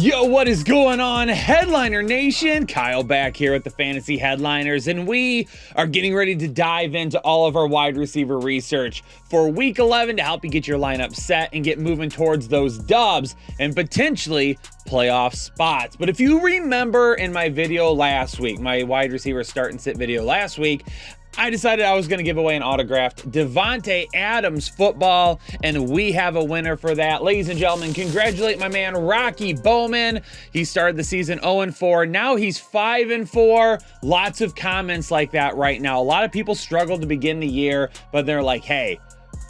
Yo, what is going on, Headliner Nation? Kyle back here with the Fantasy Headliners, and we are getting ready to dive into all of our wide receiver research for Week 11 to help you get your lineup set and get moving towards those dubs and potentially playoff spots. But if you remember in my video last week, my wide receiver start and sit video last week, I decided I was going to give away an autographed Davante Adams football, and we have a winner for that. Ladies and gentlemen, congratulate my man Rocky Bowman. He started the season 0-4. Now he's 5-4. Lots of comments like that right now. A lot of people struggled to begin the year, but they're like, hey,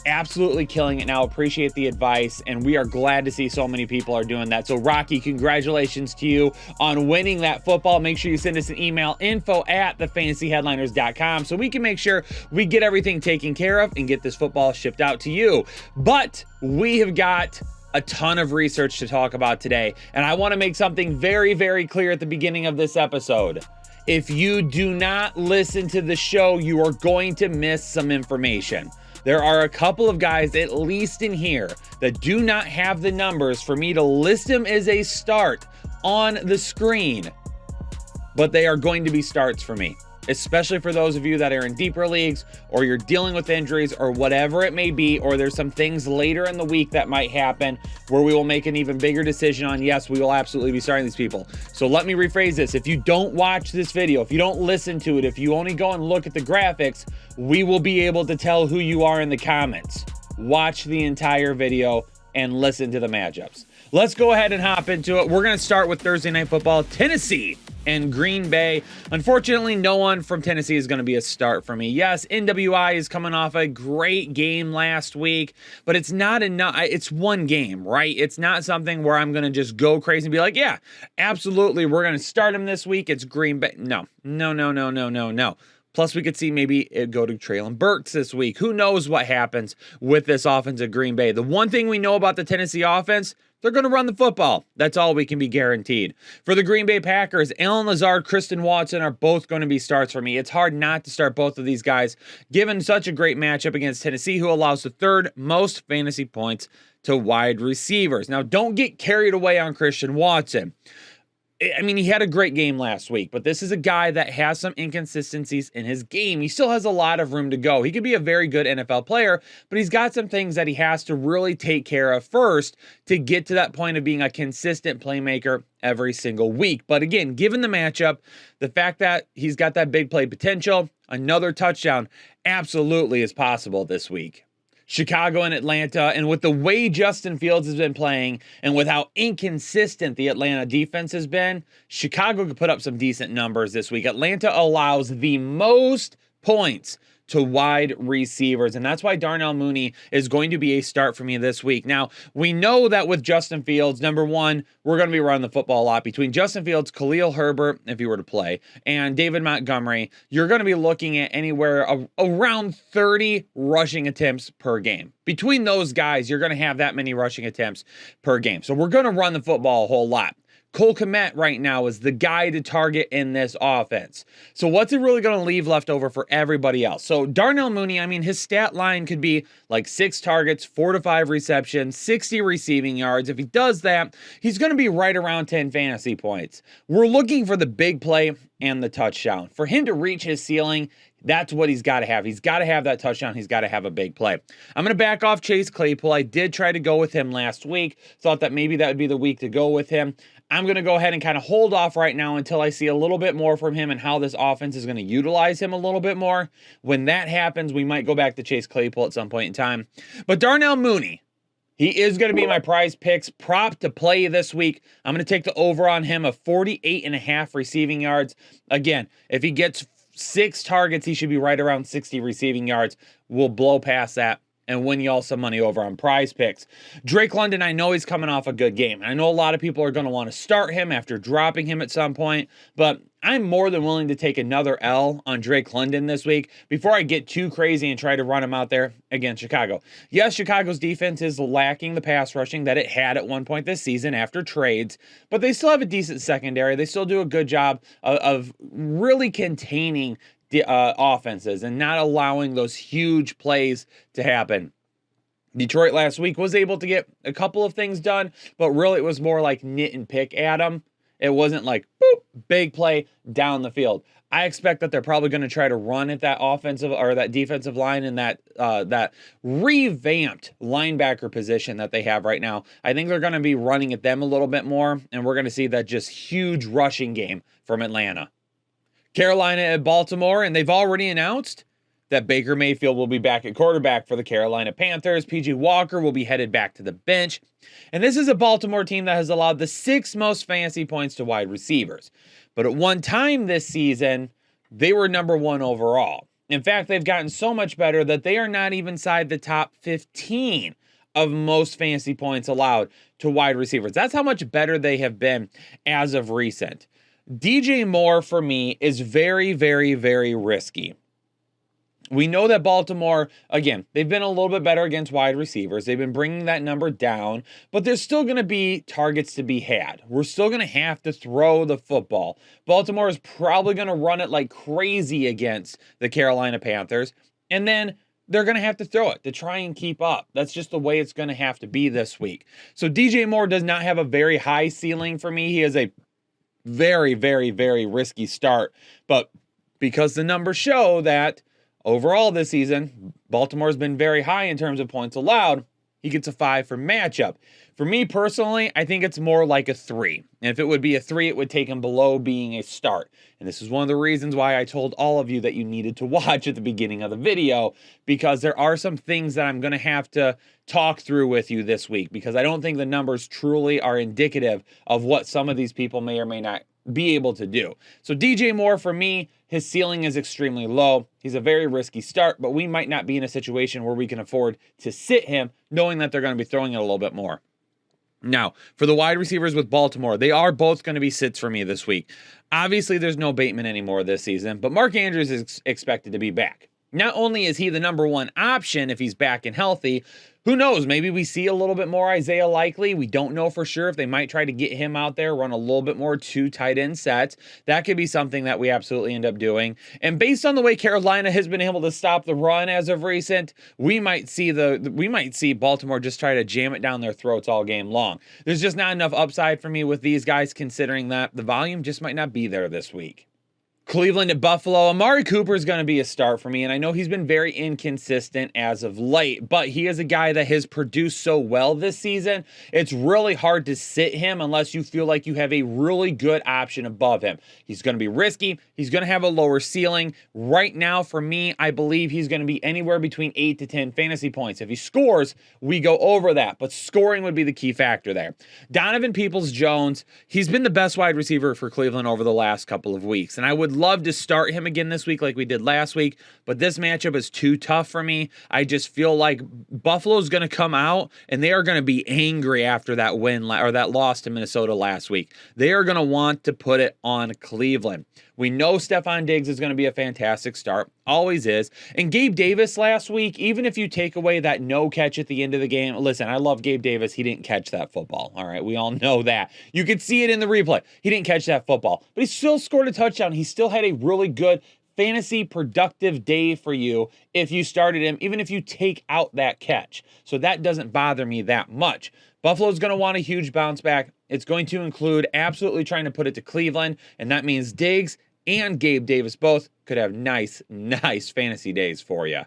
absolutely killing it now. Appreciate the advice, and we are glad to see so many people are doing that. So Rocky, congratulations to you on winning that football. Make sure you send us an email, info@thefantasyheadliners.com, so we can make sure we get everything taken care of and get this football shipped out to you. But we have got a ton of research to talk about today, and I want to make something very, very clear at the beginning of this episode. If you do not listen to the show, you are going to miss some information. There are a couple of guys, at least in here, that do not have the numbers for me to list them as a start on the screen, but they are going to be starts for me, especially for those of you that are in deeper leagues, or you're dealing with injuries, or whatever it may be, or there's some things later in the week that might happen where we will make an even bigger decision on, yes, we will absolutely be starting these people. So let me rephrase this. If you don't watch this video, if you don't listen to it, if you only go and look at the graphics, we will be able to tell who you are in the comments. Watch the entire video and listen to the matchups. Let's go ahead and hop into it. We're going to start with Thursday Night Football, Tennessee and Green Bay. Unfortunately, no one from Tennessee is going to be a start for me. Yes, NWI is coming off a great game last week, but it's not enough. It's one game, right? It's not something where I'm going to just go crazy and be like, yeah, absolutely, we're going to start him this week. It's Green Bay. No. Plus, we could see maybe it go to Treylon Burks this week. Who knows what happens with this offense at Green Bay? The one thing we know about the Tennessee offense, they're going to run the football. That's all we can be guaranteed. For the Green Bay Packers, Allen Lazard, Christian Watson are both going to be starts for me. It's hard not to start both of these guys, given such a great matchup against Tennessee, who allows the third most fantasy points to wide receivers. Now, don't get carried away on Christian Watson. I mean, he had a great game last week, but this is a guy that has some inconsistencies in his game. He still has a lot of room to go. He could be a very good NFL player, but he's got some things that he has to really take care of first to get to that point of being a consistent playmaker every single week. But again, given the matchup, the fact that he's got that big play potential, another touchdown absolutely is possible this week. Chicago and Atlanta, and with the way Justin Fields has been playing and with how inconsistent the Atlanta defense has been, Chicago could put up some decent numbers this week. Atlanta allows the most points to wide receivers, and that's why Darnell Mooney is going to be a start for me this week. Now, we know that with Justin Fields, number one, we're going to be running the football a lot. Between Justin Fields, Khalil Herbert, if he were to play, and David Montgomery, you're going to be looking at anywhere around 30 rushing attempts per game. Between those guys, you're going to have that many rushing attempts per game. So we're going to run the football a whole lot. Cole Kmet right now is the guy to target in this offense. So what's it really going to leave left over for everybody else? So Darnell Mooney, I mean, his stat line could be like 6 targets, 4 to 5 receptions, 60 receiving yards. If he does that, he's going to be right around 10 fantasy points. We're looking for the big play and the touchdown. For him to reach his ceiling, that's what he's got to have. He's got to have that touchdown. He's got to have a big play. I'm going to back off Chase Claypool. I did try to go with him last week. Thought that maybe that would be the week to go with him. I'm going to go ahead and kind of hold off right now until I see a little bit more from him and how this offense is going to utilize him a little bit more. When that happens, we might go back to Chase Claypool at some point in time. But Darnell Mooney, he is going to be my prize picks prop to play this week. I'm going to take the over on him of 48.5 receiving yards. Again, if he gets 6 targets, he should be right around 60 receiving yards. We'll blow past that and win y'all some money over on prize picks. Drake London, I know he's coming off a good game. I know a lot of people are going to want to start him after dropping him at some point, but I'm more than willing to take another L on Drake London this week before I get too crazy and try to run him out there against Chicago. Yes, Chicago's defense is lacking the pass rushing that it had at one point this season after trades, but they still have a decent secondary. They still do a good job of really containing the offenses and not allowing those huge plays to happen. Detroit last week was able to get a couple of things done, but really it was more like knit and pick at them. It wasn't like, boop, big play down the field. I expect that they're probably going to try to run at that offensive or that defensive line and that revamped linebacker position that they have right now. I think they're going to be running at them a little bit more, and we're going to see that just huge rushing game from Atlanta. Carolina at Baltimore, and they've already announced that Baker Mayfield will be back at quarterback for the Carolina Panthers. PJ Walker will be headed back to the bench. And this is a Baltimore team that has allowed the 6th most fantasy points to wide receivers. But at one time this season, they were number 1 overall. In fact, they've gotten so much better that they are not even inside the top 15 of most fantasy points allowed to wide receivers. That's how much better they have been as of recent. DJ Moore, for me, is very, very, very risky. We know that Baltimore, again, they've been a little bit better against wide receivers. They've been bringing that number down, but there's still going to be targets to be had. We're still going to have to throw the football. Baltimore is probably going to run it like crazy against the Carolina Panthers, and then they're going to have to throw it to try and keep up. That's just the way it's going to have to be this week. So DJ Moore does not have a very high ceiling for me. He has a very, very, very risky start, but because the numbers show that overall this season, Baltimore's been very high in terms of points allowed, he gets a 5 for matchup. For me personally, I think it's more like a 3. And if it would be a 3, it would take him below being a start. And this is one of the reasons why I told all of you that you needed to watch at the beginning of the video, because there are some things that I'm going to have to talk through with you this week, because I don't think the numbers truly are indicative of what some of these people may or may not be able to do. So DJ Moore, for me, his ceiling is extremely low. He's a very risky start, but we might not be in a situation where we can afford to sit him, knowing that they're going to be throwing it a little bit more. Now, for the wide receivers with Baltimore, they are both going to be sits for me this week. Obviously, there's no Bateman anymore this season, but Mark Andrews is expected to be back. Not only is he the number 1 option if he's back and healthy, who knows? Maybe we see a little bit more Isaiah Likely. We don't know for sure if they might try to get him out there, run a little bit more 2 tight end sets. That could be something that we absolutely end up doing. And based on the way Carolina has been able to stop the run as of recent, we might see Baltimore just try to jam it down their throats all game long. There's just not enough upside for me with these guys, considering that the volume just might not be there this week. Cleveland at Buffalo. Amari Cooper is going to be a start for me, and I know he's been very inconsistent as of late, but he is a guy that has produced so well this season. It's really hard to sit him unless you feel like you have a really good option above him. He's going to be risky. He's going to have a lower ceiling. Right now, for me, I believe he's going to be anywhere between 8 to 10 fantasy points. If he scores, we go over that, but scoring would be the key factor there. Donovan Peoples-Jones, he's been the best wide receiver for Cleveland over the last couple of weeks, and I would love to start him again this week like we did last week, but this matchup is too tough for me. I just feel like Buffalo's going to come out and they are going to be angry after that win or that loss to Minnesota last week. They are going to want to put it on Cleveland. We know Stephon Diggs is going to be a fantastic start. Always is. And Gabe Davis last week, even if you take away that no catch at the end of the game, listen, I love Gabe Davis. He didn't catch that football. All right, we all know that. You could see it in the replay. He didn't catch that football, but he still scored a touchdown. He still had a really good fantasy productive day for you if you started him, even if you take out that catch. So that doesn't bother me that much. Buffalo's going to want a huge bounce back. It's going to include absolutely trying to put it to Cleveland, and that means Diggs and Gabe Davis both could have nice fantasy days for you.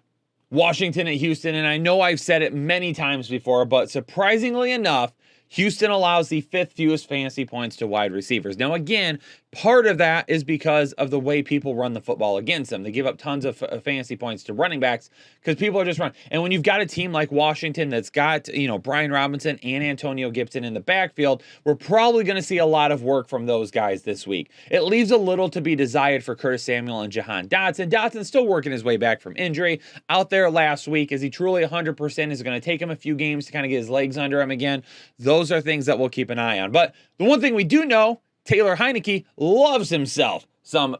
Washington at Houston, and I know I've said it many times before, but surprisingly enough, Houston allows the 5th fewest fantasy points to wide receivers. Now, again, part of that is because of the way people run the football against them. They give up tons of fantasy points to running backs because people are just running. And when you've got a team like Washington that's got, Brian Robinson and Antonio Gibson in the backfield, we're probably going to see a lot of work from those guys this week. It leaves a little to be desired for Curtis Samuel and Jahan Dotson. Dotson's still working his way back from injury. Out there last week, is he truly 100%? Is it going to take him a few games to kind of get his legs under him again? Those are things that we'll keep an eye on. But the one thing we do know, Taylor Heineke loves himself some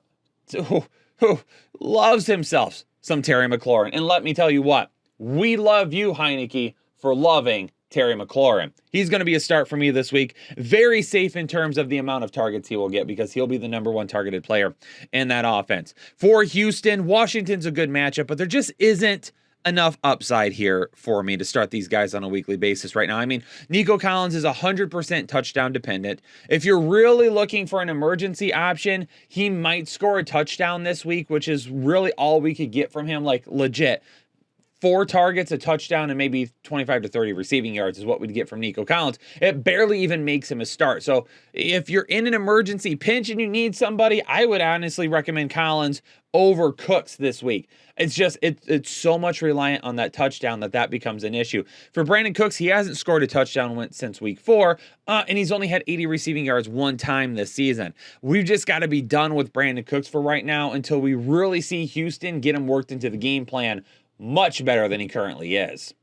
Terry McLaurin. And let me tell you what, we love you, Heineke, for loving Terry McLaurin. He's going to be a start for me this week. Very safe in terms of the amount of targets he will get because he'll be the number 1 targeted player in that offense. For Houston, Washington's a good matchup, but there just isn't enough upside here for me to start these guys on a weekly basis right now. I mean, Nico Collins is 100% touchdown dependent. If you're really looking for an emergency option, he might score a touchdown this week, which is really all we could get from him, like legit. 4 targets, a touchdown, and maybe 25 to 30 receiving yards is what we'd get from Nico Collins. It barely even makes him a start. So if you're in an emergency pinch and you need somebody, I would honestly recommend Collins over Cooks this week. It's just, it's so much reliant on that touchdown that becomes an issue. For Brandon Cooks, he hasn't scored a touchdown since week 4, and he's only had 80 receiving yards 1 time this season. We've just got to be done with Brandon Cooks for right now until we really see Houston get him worked into the game plan much better than he currently is.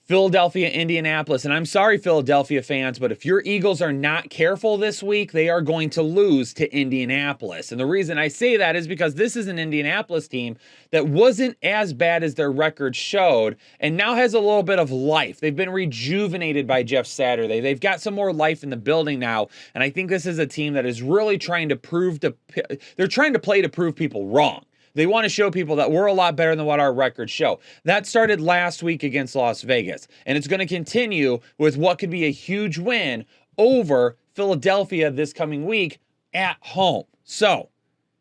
Philadelphia, Indianapolis, and I'm sorry, Philadelphia fans, but if your Eagles are not careful this week, they are going to lose to Indianapolis. And the reason I say that is because this is an Indianapolis team that wasn't as bad as their record showed and now has a little bit of life. They've been rejuvenated by Jeff Saturday. They've got some more life in the building now, and I think this is a team that is really trying to they're trying to play to prove people wrong. They want to show people that we're a lot better than what our records show. That started last week against Las Vegas, and it's going to continue with what could be a huge win over Philadelphia this coming week at home. So,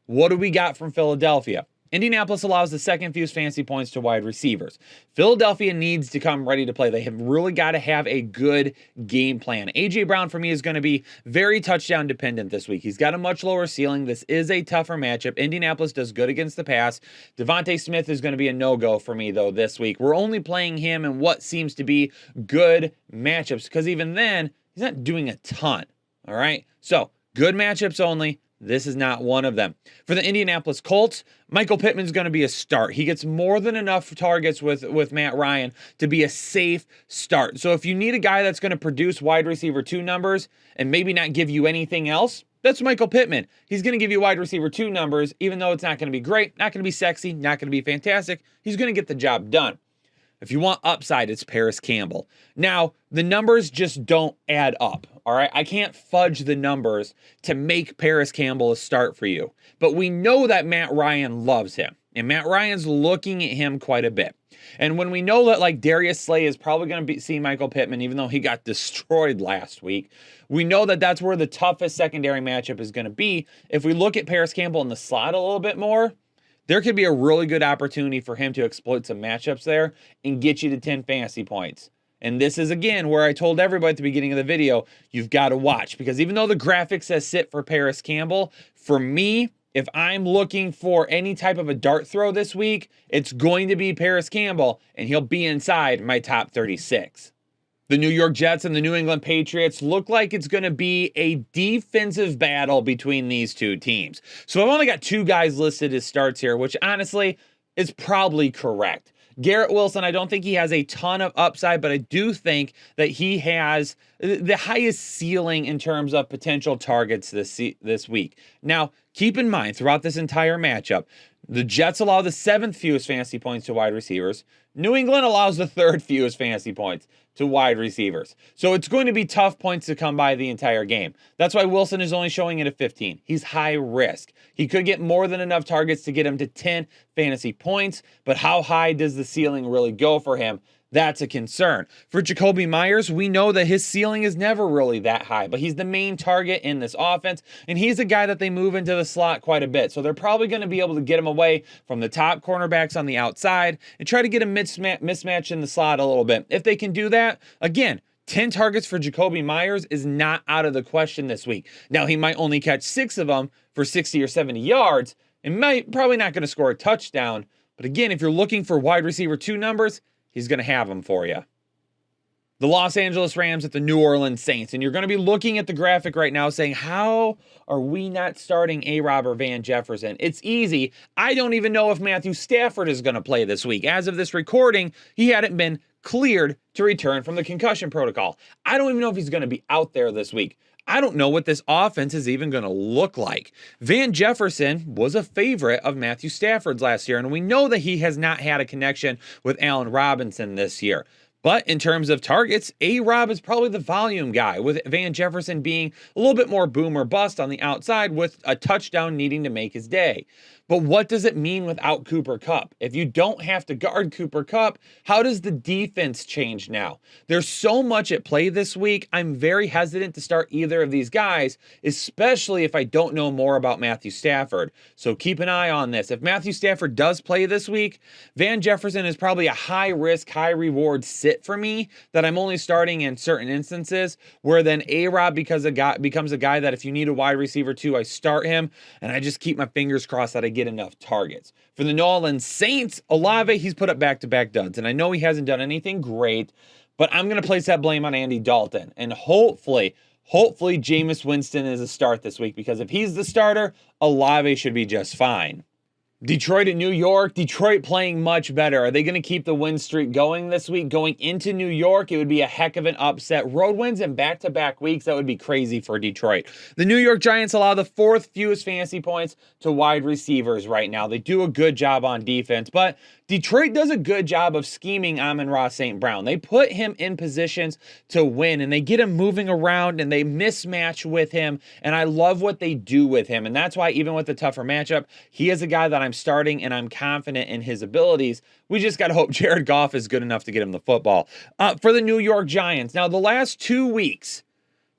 what do we got from Philadelphia? Indianapolis allows the second fewest fantasy points to wide receivers. Philadelphia needs to come ready to play. They have really got to have a good game plan. A.J. Brown, for me, is going to be very touchdown dependent this week. He's got a much lower ceiling. This is a tougher matchup. Indianapolis does good against the pass. Davante Smith is going to be a no-go for me, though, this week. We're only playing him in what seems to be good matchups, because even then, he's not doing a ton, all right? So, good matchups only. This is not one of them. For the Indianapolis Colts, Michael Pittman's going to be a start. He gets more than enough targets with Matt Ryan to be a safe start. So if you need a guy that's going to produce wide receiver 2 numbers and maybe not give you anything else, that's Michael Pittman. He's going to give you wide receiver 2 numbers, even though it's not going to be great, not going to be sexy, not going to be fantastic. He's going to get the job done. If you want upside, it's Paris Campbell. Now, the numbers just don't add up, all right? I can't fudge the numbers to make Paris Campbell a start for you. But we know that Matt Ryan loves him, and Matt Ryan's looking at him quite a bit. And when we know that, like, Darius Slay is probably going to see Michael Pittman, even though he got destroyed last week, we know that that's where the toughest secondary matchup is going to be. If we look at Paris Campbell in the slot a little bit more, there could be a really good opportunity for him to exploit some matchups there and get you to 10 fantasy points. And this is, again, where I told everybody at the beginning of the video, you've got to watch. Because even though the graphic says sit for Paris Campbell, for me, if I'm looking for any type of a dart throw this week, it's going to be Paris Campbell, and he'll be inside my top 36. The New York Jets and the New England Patriots look like it's going to be a defensive battle between these two teams. So I've only got 2 guys listed as starts here, which honestly is probably correct. Garrett Wilson, I don't think he has a ton of upside, but I do think that he has the highest ceiling in terms of potential targets this week. Now, keep in mind, throughout this entire matchup, the Jets allow the 7th fewest fantasy points to wide receivers. New England allows the 3rd fewest fantasy points to wide receivers. So it's going to be tough points to come by the entire game. That's why Wilson is only showing it at 15. He's high risk. He could get more than enough targets to get him to 10 fantasy points, but how high does the ceiling really go for him? That's a concern. For Jacoby Myers, we know that his ceiling is never really that high, but he's the main target in this offense, and he's a guy that they move into the slot quite a bit. So they're probably going to be able to get him away from the top cornerbacks on the outside and try to get a mismatch in the slot a little bit. If they can do that, again, 10 targets for Jacoby Myers is not out of the question this week. Now, he might only catch 6 of them for 60 or 70 yards and probably not going to score a touchdown. But again, if you're looking for wide receiver 2 numbers, he's going to have them for you. The Los Angeles Rams at the New Orleans Saints. And you're going to be looking at the graphic right now saying, how are we not starting A-Rob or Van Jefferson? It's easy. I don't even know if Matthew Stafford is going to play this week. As of this recording, he hadn't been cleared to return from the concussion protocol. I don't even know if he's going to be out there this week. I don't know what this offense is even going to look like. Van Jefferson was a favorite of Matthew Stafford's last year, and we know that he has not had a connection with Allen Robinson this year. But in terms of targets, A-Rob is probably the volume guy, with Van Jefferson being a little bit more boom or bust on the outside with a touchdown needing to make his day. But what does it mean without Cooper Kupp? If you don't have to guard Cooper Kupp, how does the defense change now? There's so much at play this week. I'm very hesitant to start either of these guys, especially if I don't know more about Matthew Stafford. So keep an eye on this. If Matthew Stafford does play this week, Van Jefferson is probably a high risk, high reward sit for me that I'm only starting in certain instances, where then A-Rob becomes a guy that if you need a wide receiver too, I start him, and I just keep my fingers crossed that I get enough targets. For the New Orleans Saints, Olave, he's put up back-to-back duds, and I know he hasn't done anything great, but I'm going to place that blame on Andy Dalton, and hopefully Jameis Winston is a start this week, because if he's the starter, Olave should be just fine. Detroit and New York. Detroit playing much better. Are they going to keep the win streak going this week? Going into New York, it would be a heck of an upset. Road wins in back-to-back weeks, that would be crazy for Detroit. The New York Giants allow the 4th fewest fantasy points to wide receivers right now. They do a good job on defense, but Detroit does a good job of scheming Amon-Ra St. Brown. They put him in positions to win, and they get him moving around, and they mismatch with him, and I love what they do with him, and that's why even with the tougher matchup, he is a guy that I'm starting, and I'm confident in his abilities. We just got to hope Jared Goff is good enough to get him the football. For the New York Giants, now the last 2 weeks,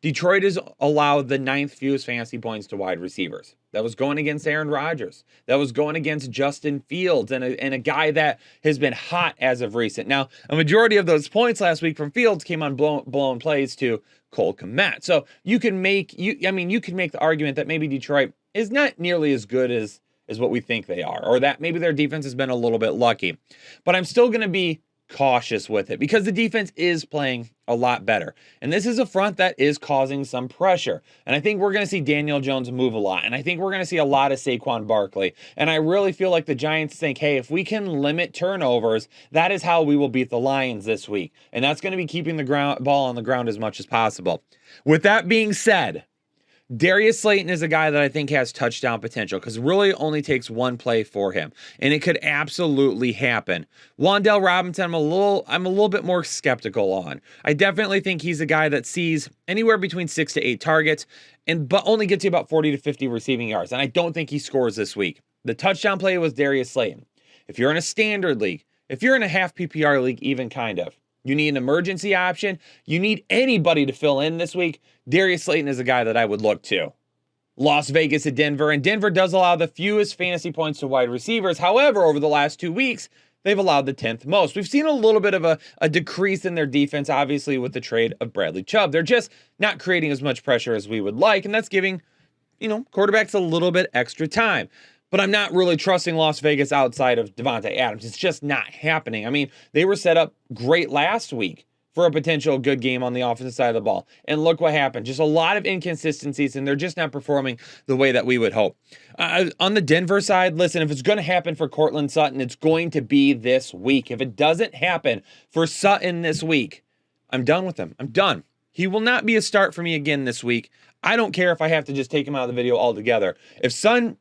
Detroit has allowed the 9th fewest fantasy points to wide receivers. That was going against Aaron Rodgers. That was going against Justin Fields and a guy that has been hot as of recent. Now, a majority of those points last week from Fields came on blown plays to Cole Kmet. So you can make the argument that maybe Detroit is not nearly as good as what we think they are, or that maybe their defense has been a little bit lucky. But I'm still going to be cautious with it because the defense is playing a lot better. And this is a front that is causing some pressure. And I think we're going to see Daniel Jones move a lot. And I think we're going to see a lot of Saquon Barkley. And I really feel like the Giants think, hey, if we can limit turnovers, that is how we will beat the Lions this week. And that's going to be keeping the ball on the ground as much as possible. With that being said, Darius Slayton is a guy that I think has touchdown potential because really only takes one play for him, and it could absolutely happen. Wan'Dale Robinson, I'm a little bit more skeptical on. I definitely think he's a guy that sees anywhere between 6 to 8 targets, but only gets you about 40 to 50 receiving yards, and I don't think he scores this week. The touchdown play was Darius Slayton. If you're in a standard league, if you're in a half PPR league, even kind of, you need an emergency option, you need anybody to fill in this week, Darius Slayton is a guy that I would look to. Las Vegas at Denver, and Denver does allow the fewest fantasy points to wide receivers. However, over the last 2 weeks, they've allowed the 10th most. We've seen a little bit of a decrease in their defense, obviously, with the trade of Bradley Chubb. They're just not creating as much pressure as we would like, and that's giving, quarterbacks a little bit extra time. But I'm not really trusting Las Vegas outside of Davante Adams. It's just not happening. I mean, they were set up great last week for a potential good game on the offensive side of the ball. And look what happened. Just a lot of inconsistencies, and they're just not performing the way that we would hope. On the Denver side, listen, if it's going to happen for Cortland Sutton, it's going to be this week. If it doesn't happen for Sutton this week, I'm done with him. I'm done. He will not be a start for me again this week. I don't care if I have to just take him out of the video altogether. If Sutton,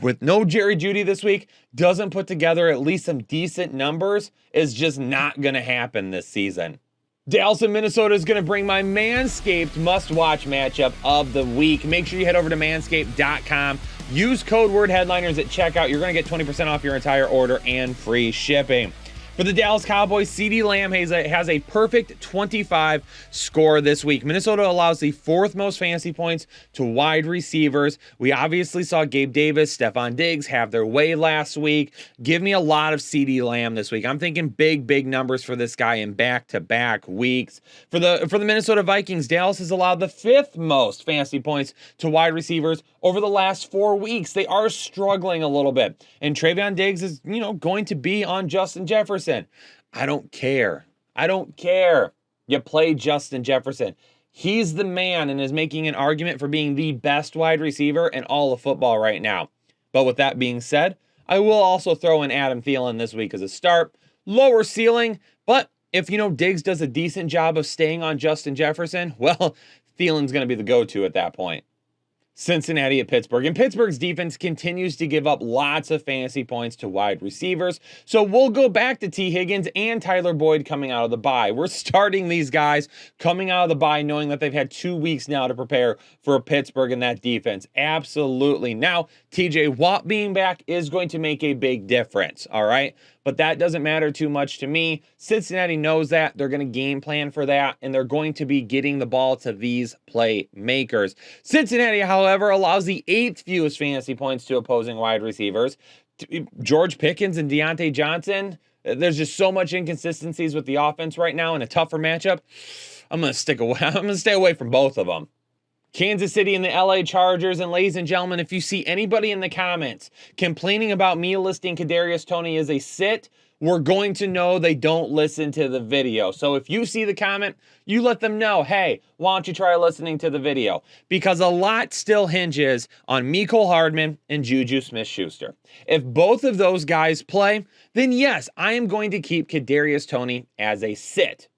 with no Jerry Jeudy this week, doesn't put together at least some decent numbers, is just not going to happen this season. Dallas and Minnesota is going to bring my Manscaped must-watch matchup of the week. Make sure you head over to manscaped.com. Use code word headliners at checkout. You're going to get 20% off your entire order and free shipping. For the Dallas Cowboys, CeeDee Lamb has a perfect 25 score this week. Minnesota allows the 4th most fantasy points to wide receivers. We obviously saw Gabe Davis, Stephon Diggs have their way last week. Give me a lot of CeeDee Lamb this week. I'm thinking big numbers for this guy in back-to-back weeks. For the Minnesota Vikings, Dallas has allowed the 5th most fantasy points to wide receivers over the last 4 weeks. They are struggling a little bit. And Trayvon Diggs is, going to be on Justin Jefferson. I don't care. You play Justin Jefferson. He's the man and is making an argument for being the best wide receiver in all of football right now. But with that being said, I will also throw in Adam Thielen this week as a start. Lower ceiling, but if, Diggs does a decent job of staying on Justin Jefferson, well, Thielen's going to be the go-to at that point. Cincinnati at Pittsburgh. And Pittsburgh's defense continues to give up lots of fantasy points to wide receivers. So we'll go back to T. Higgins and Tyler Boyd coming out of the bye. We're starting these guys coming out of the bye knowing that they've had 2 weeks now to prepare for Pittsburgh and that defense. Absolutely. Now, TJ Watt being back is going to make a big difference, all right? But that doesn't matter too much to me. Cincinnati knows that. They're going to game plan for that, and they're going to be getting the ball to these playmakers. Cincinnati, however, allows the 8th fewest fantasy points to opposing wide receivers. George Pickens and Deontay Johnson, there's just so much inconsistencies with the offense right now in a tougher matchup. I'm going to stick away. I'm going to stay away from both of them. Kansas City and the LA Chargers. And ladies and gentlemen, if you see anybody in the comments complaining about me listing Kadarius Toney as a sit, we're going to know they don't listen to the video. So if you see the comment, you let them know, hey, why don't you try listening to the video? Because a lot still hinges on Mecole Hardman and Juju Smith-Schuster. If both of those guys play, then yes, I am going to keep Kadarius Toney as a sit.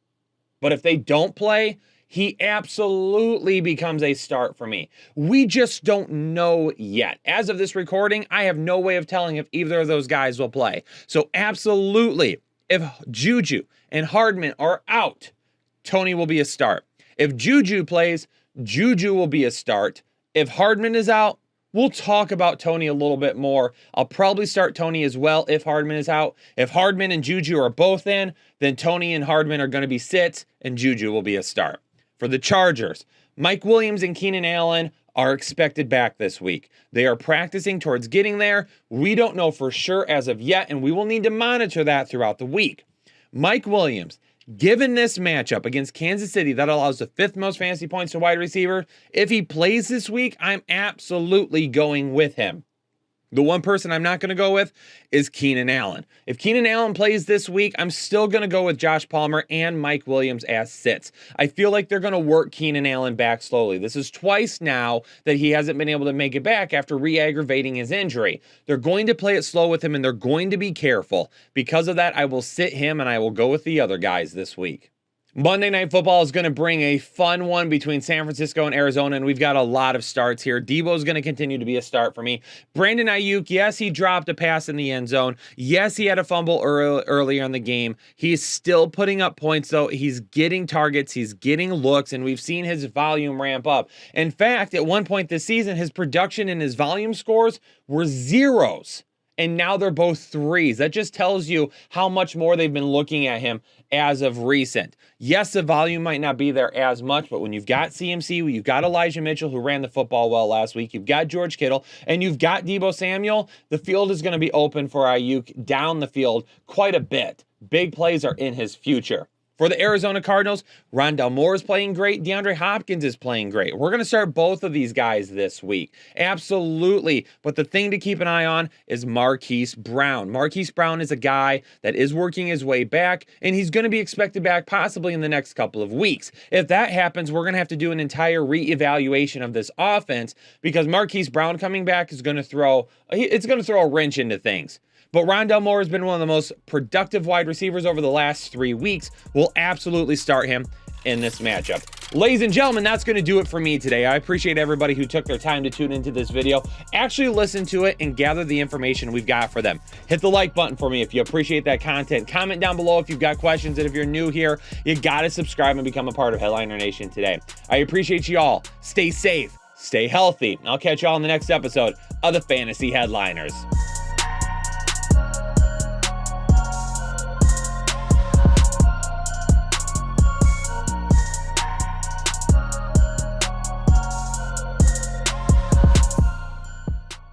But if they don't play, he absolutely becomes a start for me. We just don't know yet. As of this recording, I have no way of telling if either of those guys will play. So absolutely, if Juju and Hardman are out, Toney will be a start. If Juju plays, Juju will be a start. If Hardman is out, we'll talk about Toney a little bit more. I'll probably start Toney as well if Hardman is out. If Hardman and Juju are both in, then Toney and Hardman are going to be sits, and Juju will be a start. For the Chargers, Mike Williams and Keenan Allen are expected back this week. They are practicing towards getting there. We don't know for sure as of yet, and we will need to monitor that throughout the week. Mike Williams, given this matchup against Kansas City that allows the 5th most fantasy points to wide receiver, if he plays this week, I'm absolutely going with him. The one person I'm not going to go with is Keenan Allen. If Keenan Allen plays this week, I'm still going to go with Josh Palmer and Mike Williams as sits. I feel like they're going to work Keenan Allen back slowly. This is twice now that he hasn't been able to make it back after re-aggravating his injury. They're going to play it slow with him, and they're going to be careful. Because of that, I will sit him, and I will go with the other guys this week. Monday Night Football is going to bring a fun one between San Francisco and Arizona, and we've got a lot of starts here. Debo is going to continue to be a start for me. Brandon Ayuk, yes, he dropped a pass in the end zone. Yes, he had a fumble earlier in the game. He's still putting up points, though. He's getting targets. He's getting looks, and we've seen his volume ramp up. In fact, at one point this season, his production and his volume scores were zeros. And now they're both 3s. That just tells you how much more they've been looking at him as of recent. Yes, the volume might not be there as much, but when you've got CMC, you've got Elijah Mitchell, who ran the football well last week, you've got George Kittle, and you've got Debo Samuel, the field is going to be open for Ayuk down the field quite a bit. Big plays are in his future. For the Arizona Cardinals, Rondale Moore is playing great. DeAndre Hopkins is playing great. We're going to start both of these guys this week. Absolutely. But the thing to keep an eye on is Marquise Brown. Marquise Brown is a guy that is working his way back, and he's going to be expected back possibly in the next couple of weeks. If that happens, we're going to have to do an entire reevaluation of this offense, because Marquise Brown coming back is going to throw a wrench into things. But Rondale Moore has been one of the most productive wide receivers over the last 3 weeks. We'll absolutely start him in this matchup. Ladies and gentlemen, that's going to do it for me today. I appreciate everybody who took their time to tune into this video, actually listen to it, and gather the information we've got for them. Hit the like button for me if you appreciate that content. Comment down below if you've got questions, and if you're new here, you got to subscribe and become a part of Headliner Nation today. I appreciate you all. Stay safe, stay healthy. I'll catch you all in the next episode of the Fantasy Headliners.